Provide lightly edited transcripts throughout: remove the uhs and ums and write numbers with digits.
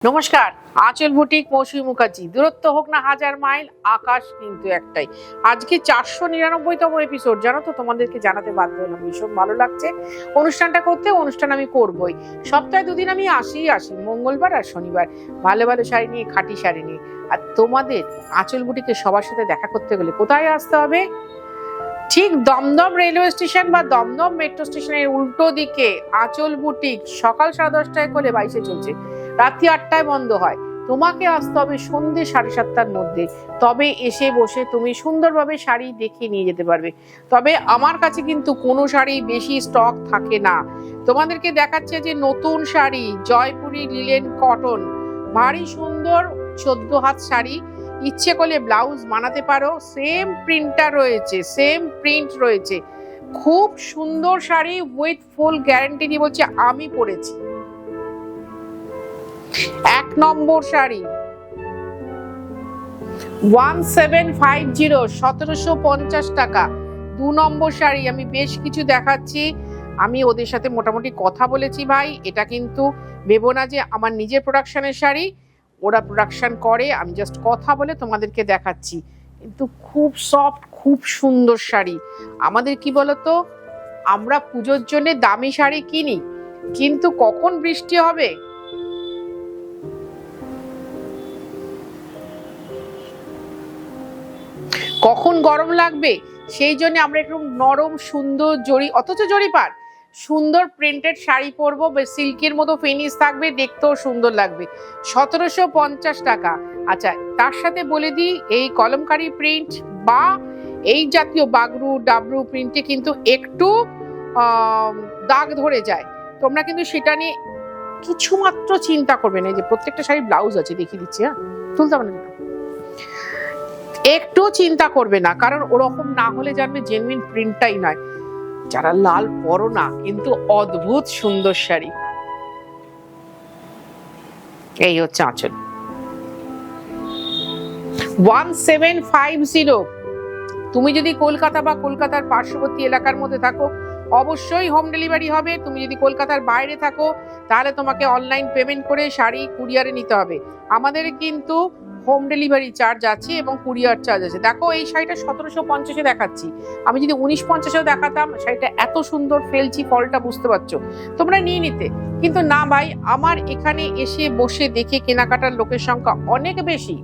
নমস্কার, আঁচল বুটিক মৌসুমী মুখার্জি। দূরত্ব হোক না হাজার মাইল, আকাশ কিন্তু একটাই। আজকে 499তম এপিসোড। জানো তো, তোমাদেরকে জানাতে বাধ্য হলাম, ভীষণ ভালো লাগছে অনুষ্ঠানটা করতে। অনুষ্ঠান আমি করবই, সপ্তাহে দুদিন আমি আসি, মঙ্গলবার আর শনিবার, ভালো ভালো শাড়ি নিয়ে, খাঁটি শাড়ি নিয়ে। আর তোমাদের আঁচল বুটিকে সবার সাথে দেখা করতে গেলে কোথায় আসতে হবে? ঠিক দমদম রেলওয়ে স্টেশন বা দমদম মেট্রো স্টেশনের উল্টো দিকে আঁচল বুটিক। সকাল 10:30টায় খোলে, 22-এ চলছে, রাত্রি 8টায় বন্ধ হয়। তোমাকে আসতে হবে সন্ধ্যে 7:30টার মধ্যে, তবে এসে বসে তুমি সুন্দরভাবে শাড়ি দেখে নিয়ে যেতে পারবে। তবে আমার কাছে কিন্তু কোনো শাড়ি বেশি স্টক থাকে না। তোমাদেরকে দেখাচ্ছে যে নতুন শাড়ি, জয়পুরি লিলেন কটন, ভারী সুন্দর 14 হাত শাড়ি। ইচ্ছে করলে ব্লাউজ বানাতে পারো, সেম প্রিন্টটা রয়েছে, সেম প্রিন্ট রয়েছে। খুব সুন্দর শাড়ি, উইথ ফুল গ্যারান্টি দিয়ে বলছি, আমি পরেছি। 1 নম্বর শাড়ি 1750, 1750 টাকা। 2 নম্বর শাড়ি আমি বেশ কিছু দেখাচ্ছি, আমি ওদের সাথে মোটামুটি কথা বলেছি ভাই। এটা কিন্তু ভেবো না যে আমার নিজের প্রোডাকশনের শাড়ি, ওরা প্রোডাকশন করে, আমি জাস্ট কথা বলে তোমাদেরকে দেখাচ্ছি। কিন্তু খুব সফট, খুব সুন্দর শাড়ি। আমাদের কি বলতো, আমরা পুজোর জন্য দামি শাড়ি কিনি, কিন্তু কখন বৃষ্টি হবে, কখন গরম লাগবে, সেই জন্য আমরা একটু নরম সুন্দর জরি, অথচ জরি পার সুন্দর প্রিন্টেড শাড়ি পরবো, সিল্কের মতো ফিনিশ থাকবে, দেখতেও সুন্দর লাগবে। 1750 টাকা। আচ্ছা, তার সাথে বলে দিই, এই কলমকারি প্রিন্ট বা এই জাতীয় বাগরু ডাবরু প্রিন্টে কিন্তু একটু দাগ ধরে যায়। তোমরা কিন্তু সেটা নিয়ে কিছু মাত্র চিন্তা করবে না। যে প্রত্যেকটা শাড়ি ব্লাউজ আছে, দেখিয়ে দিচ্ছি, হ্যাঁ, তুলতে পারবে না, একটু চিন্তা করবে না, কারণ ওরকম না হলে জানবে জেনুইন প্রিন্টটাই নয়। যারা লাল পরো না, কিন্তু অদ্ভুত সুন্দর শাড়ি। এই হচ্ছে আঁচল 1750। তুমি যদি কলকাতা বা কলকাতার পার্শ্ববর্তী এলাকার মধ্যে থাকো, অবশ্যই হোম ডেলিভারি হবে। তুমি যদি কলকাতার বাইরে থাকো, তাহলে তোমাকে অনলাইন পেমেন্ট করে শাড়ি কুরিয়ারে নিতে হবে। আমাদের কিন্তু হোম ডেলিভারি চার্জ আছে এবং কুরিয়ার চার্জ আছে। দেখো, এই শাড়িটা 1750-এ দেখাচ্ছি, আমি যদি 1950-এও দেখাতাম, শাড়িটা এত সুন্দর ফেলছি, ফলটা বুঝতে পারছো, তোমরা নিয়ে নিতে। কিন্তু না ভাই, আমার এখানে এসে বসে দেখে কেনাকাটার লোকের সংখ্যা অনেক বেশি।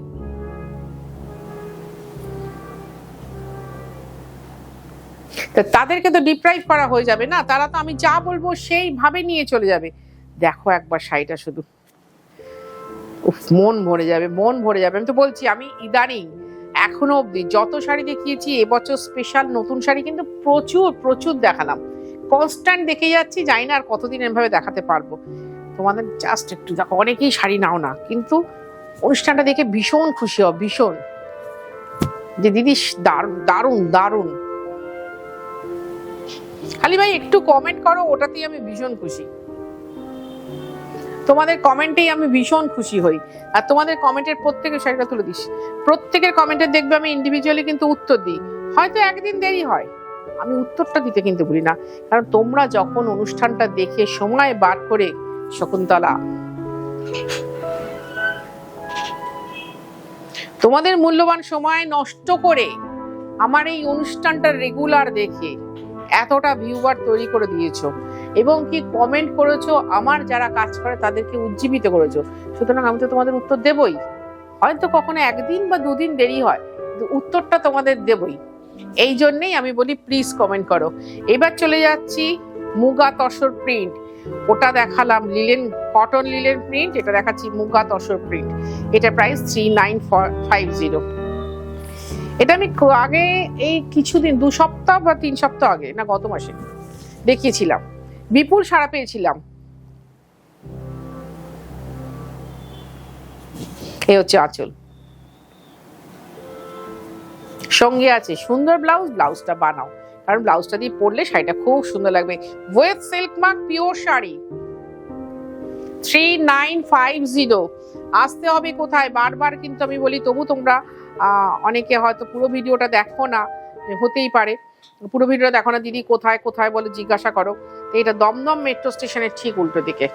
তাদেরকে তো ডিপ্রাইভ করা হয়ে যাবে না, তারা তো আমি যা বলবো সেইভাবে নিয়ে চলে যাবে। দেখো একবার শাড়িটা, শুধু মন ভরে যাবে, মন ভরে যাবে। আমি তো বলছি, আমি ইদানিং এখনো অব্দি যত শাড়ি দেখিয়েছি, এবছর স্পেশাল নতুন শাড়ি কিন্তু প্রচুর প্রচুর দেখালাম, কনস্ট্যান্ট দেখে যাচ্ছি। জানি না আর কতদিন এভাবে দেখাতে পারবো তোমাদের। জাস্ট একটু দেখো, অনেকেই শাড়ি নাও না, কিন্তু অনুষ্ঠানটা দেখে ভীষণ খুশি হও, ভীষণ, যে দিদি দারুণ দারুণ দারুণ। খালি ভাই একটু কমেন্ট করো, ওটাতেই আমি ভীষণ খুশি। তোমাদের কমেন্টেই আমি ভীষণ খুশি হই। আর তোমাদের কমেন্টের প্রত্যেকের শাড়িটা তুলে দিস, প্রত্যেকের কমেন্টে দেখবে আমি ইন্ডিভিজুয়ালি কিন্তু উত্তর দিই। হয়তো একদিন দেরি হয়, আমি উত্তরটা দিতে কিন্তু ভুলি না, কারণ তোমরা যখন অনুষ্ঠানটা দেখে সময় বার করে, শকুন্তলা, তোমাদের মূল্যবান সময় নষ্ট করে আমার এই অনুষ্ঠানটা রেগুলার দেখে এতটা ভিউয়ার তৈরি করে দিয়েছো, এবং কি কমেন্ট করেছো, আমার যারা কাজ করে তাদেরকে উজ্জীবিত করেছো। সুতরাং আমি তো তোমাদের উত্তর দেবই। হয়তো কখনো একদিন বা দুদিন দেরি হয়, কিন্তু উত্তরটা তোমাদের দেবই। এই জন্যেই আমি বলি, প্লিজ কমেন্ট করো। এবার চলে যাচ্ছি মুগা তসর প্রিন্ট। ওটা দেখালাম লিলেন কটন লিলেন প্রিন্ট, এটা দেখাচ্ছি মুগা তসর প্রিন্ট। এটা প্রাইস 3950। এটা আমি আগে, এই কিছুদিন, 2 সপ্তাহ বা 3 সপ্তাহ আগে, না গত মাসে দেখিয়েছিলাম, বিপুল সাড়া পেয়েছিলাম। এই হচ্ছে আঁচল, সঙ্গে আছে সুন্দর ব্লাউজ। ব্লাউজটা বানাও, কারণ ব্লাউজটা দিয়ে পরলে শাড়িটা খুব সুন্দর লাগবে। With silk mark pure sari 3950। আসতে হবে কোথায়, বারবার কিন্তু আমি বলি, তবু তোমরা অনেকে হয়তো পুরো ভিডিওটা দেখো না, হতেই পারে। পুরো ভিডিও দেখো না দিদি, কোথায় কোথায় বলে জিজ্ঞাসা করো। তো এটা দমদম মেট্রো স্টেশনের ঠিক উল্টো দিকে,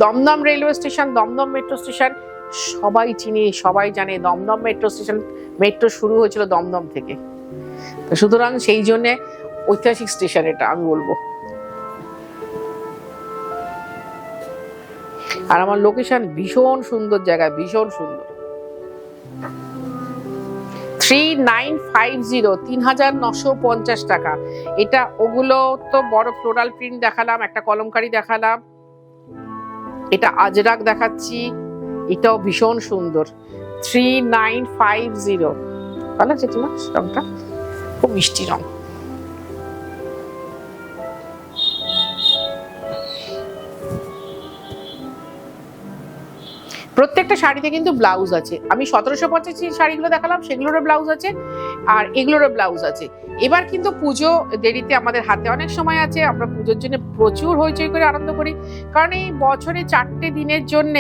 Dumdum railway station, Dumdum metro station সবাই চিনি, সবাই জানে। দমদম মেট্রো স্টেশন, মেট্রো শুরু হয়েছিল দমদম থেকে, তো সুতরাং সেই জন্য ঐতিহাসিক স্টেশন এটা আমি বলবো। আর আমার লোকেশন ভীষণ সুন্দর জায়গা, ভীষণ সুন্দর। 3950, 3950 টাকা। এটা ওগুলো তো বড় ফ্লোরাল প্রিন্ট দেখালাম, একটা কলমকারি দেখালাম, এটা আজরাক দেখাচ্ছি, এটাও ভীষণ সুন্দর। 3950। ভালো আছে তোমার রংটা, খুব মিষ্টি রং। প্রত্যেকটা শাড়িতে কিন্তু ব্লাউজ আছে। আমি 1750 শাড়িগুলো দেখালাম, সেগুলোরও ব্লাউজ আছে, আর এগুলোরও ব্লাউজ আছে। এবার কিন্তু পুজো দেরিতে আমাদের হাতে অনেক সময় আছে, আমরা পুজোর জন্য প্রচুর হইচই করে আনন্দ করি, কারণ এই বছরে 4টে দিনের জন্য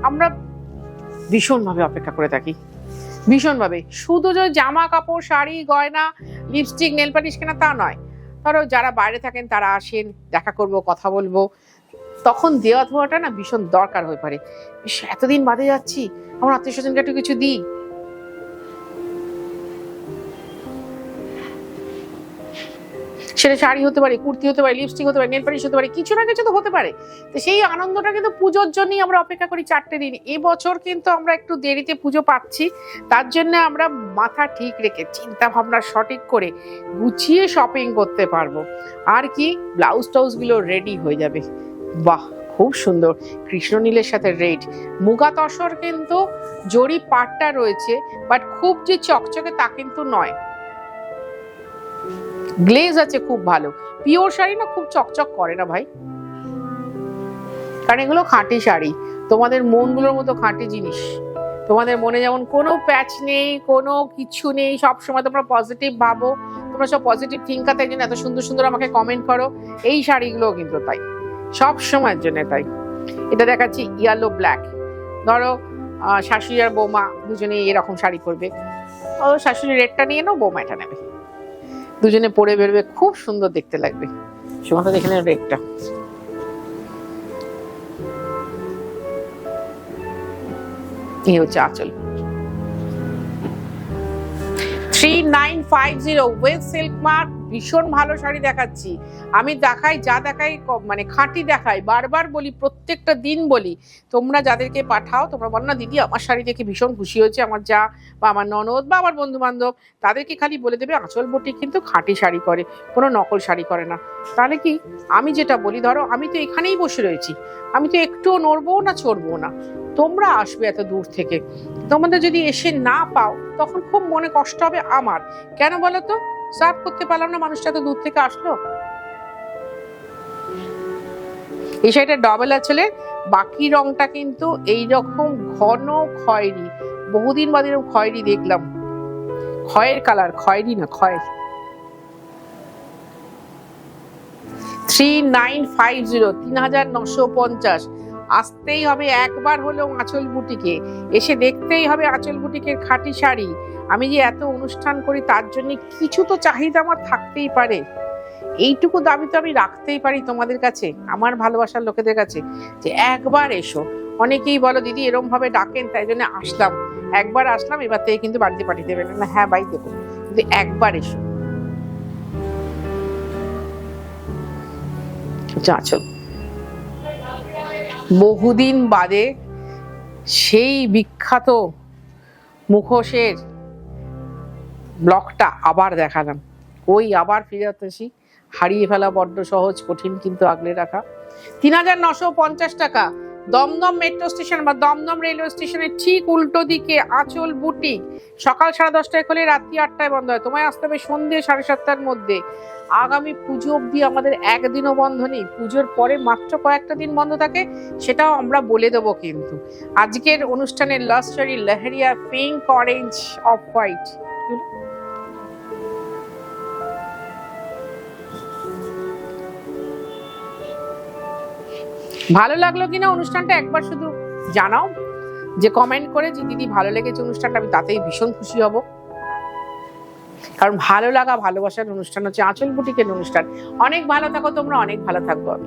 আমরা ভীষণভাবে অপেক্ষা করে থাকি, ভীষণভাবে। শুধু যে জামা কাপড়, শাড়ি, গয়না, লিপস্টিক, নেল পালিশ কেনা তা নয়। ধরো যারা বাইরে থাকেন তারা আসেন, দেখা করব, কথা বলবো, তখন দেওয়া ধোয়াটা না ভীষণ দরকার হয়ে পারে। এতদিন বাদে যাচ্ছি, আমার আত্মীয় স্বজনকে একটু কিছু দিই। সেটা শাড়ি হতে পারে, কুর্তি হতে পারে, লিপস্টিক হতে পারে, নেল পালিশ হতে পারে, কিছু না কিছু তো হতে পারে। তো সেই আনন্দটা কিন্তু পুজোর জন্যই আমরা অপেক্ষা করি 4টে দিন। এবছর কিন্তু আমরা একটু দেরিতে পুজো পাচ্ছি, তার জন্য আমরা মাথা ঠিক রেখে, চিন্তা ভাবনা সঠিক করে গুছিয়ে শপিং করতে পারবো। আর কি, ব্লাউজ টাউজ গুলো রেডি হয়ে যাবে। বাহ, খুব সুন্দর কৃষ্ণনীলের সাথে রেড। মুগা তসর কিন্তু জরি পাটটা রয়েছে, বাট খুব যে চকচকে তা কিন্তু নয়। গ্লেজ আছে খুব ভালো। পিওর শাড়ি না খুব চকচক করে না ভাই, কারণ এগুলো খাঁটি শাড়ি, তোমাদের মনগুলোর মতো খাঁটি জিনিস। তোমাদের মনে যেমন কোনো প্যাচ নেই, কোনো কিছু নেই, সবসময় তোমরা পজিটিভ ভাবো, তোমরা সব পজিটিভ থিঙ্কার, তাই জন্য এত সুন্দর সুন্দর আমাকে কমেন্ট করো। এই শাড়িগুলো কিন্তু তাই, সব সময়ের জন্য তাই। এটা দেখাচ্ছি ইয়েলো ব্ল্যাক। ধরো শাশুড়ি আর বৌমা দুজনে এরকম শাড়ি পরবে, ও শাশুড়ি রেডটা নিয়ে নাও, বৌমা এটা নেবে, দুজনে পরে বেরোবে, খুব সুন্দর দেখতে লাগবে। সুমাতা দেখে নেন রেডটা। এই হচ্ছে আঁচল। 3950 ওয়েব সিল্ক মার্ক, ভীষণ ভালো শাড়ি দেখাচ্ছি। আমি দেখাই, যা দেখাই মানে খাঁটি দেখাই, বারবার বলি, প্রত্যেকটা দিন বলি। তোমরা যাদেরকে পাঠাও, তোমরা বলো না দিদি আমার শাড়ি দেখে ভীষণ খুশি হয়েছে, আমার যা বা আমার ননদ বা আমার বন্ধু বান্ধব, তাদেরকে খালি বলে দেবে আঁচল বুটিক কিন্তু খাঁটি শাড়ি করে, কোনো নকল শাড়ি করে না। তাহলে কি, আমি যেটা বলি, ধরো আমি তো এখানেই বসে রয়েছি, আমি তো একটুও নড়বো না, চড়বো না। তোমরা আসবে এত দূর থেকে, তোমাদের যদি এসে না পাও তখন খুব মনে কষ্ট হবে আমার। কেন বলো তো, সার্ভ করতে পারলাম না, মানুষটা তো দূর থেকে আসলো। এই শাড়িটা ডবল আঁচলে, বাকি রংটা কিন্তু এইরকম ঘন খয়েরি, বহুদিন বাদে এরকম খয়েরি দেখলাম, খয়ের কালার, খয়েরি না খয়ের। 3950, 3950। আসতেই হবে একবার হলেও আঁচল বুটিকে, এসে দেখতেই হবে আঁচল বুটিকের খাঁটি শাড়ি। আমি যে এত অনুষ্ঠান করি তার জন্য কিছু তো চাহিদা আমার থাকতেই পারে, এইটুকু দাবি তো আমি রাখতেই পারি তোমাদের কাছে, আমার ভালোবাসার লোকেদের কাছে, যে একবার এসো। অনেকেই বলো দিদি এরম ভাবে ডাকেন, তাই জন্য আসলাম, একবার আসলাম, এবার থেকে কিন্তু বাড়িতে পাঠিয়ে দেবেন না। হ্যাঁ ভাই দেবো, কিন্তু একবার এসো। আঁচল বহুদিন বাদে সেই বিখ্যাত মুখোশের ব্লকটা আবার দেখালাম। ওই আবার ফিরে আসি, হারিয়ে ফেলা বড্ড সহজ, কঠিন কিন্তু আগলে রাখা। 3950 টাকা। দমদম মেট্রো স্টেশন বা দমদম রেলওয়ে স্টেশনের ঠিক উল্টো দিকে আঁচল বুটিক। সকাল 10:30টায় খোলে, রাত্রি 8টায় বন্ধ হয়। তোমায় আসতে হবে সন্ধ্যে 7:30টার মধ্যে। আগামী পুজো অব্দি আমাদের একদিনও বন্ধ নেই, পুজোর পরে মাত্র কয়েকটা দিন বন্ধ থাকে, সেটাও আমরা বলে দেবো কিন্তু। আজকের অনুষ্ঠানের luxury leheriya pink, orange, off white. ভালো লাগলো কিনা অনুষ্ঠানটা একবার শুধু জানাও, যে কমেন্ট করে যে দিদি ভালো লেগেছে অনুষ্ঠানটা, আমি তাতেই ভীষণ খুশি হব। কারণ ভালো লাগা ভালোবাসার অনুষ্ঠান হচ্ছে আঁচল বুটিকের অনুষ্ঠান। অনেক ভালো থাকো তোমরা, অনেক ভালো থাকবো আমি।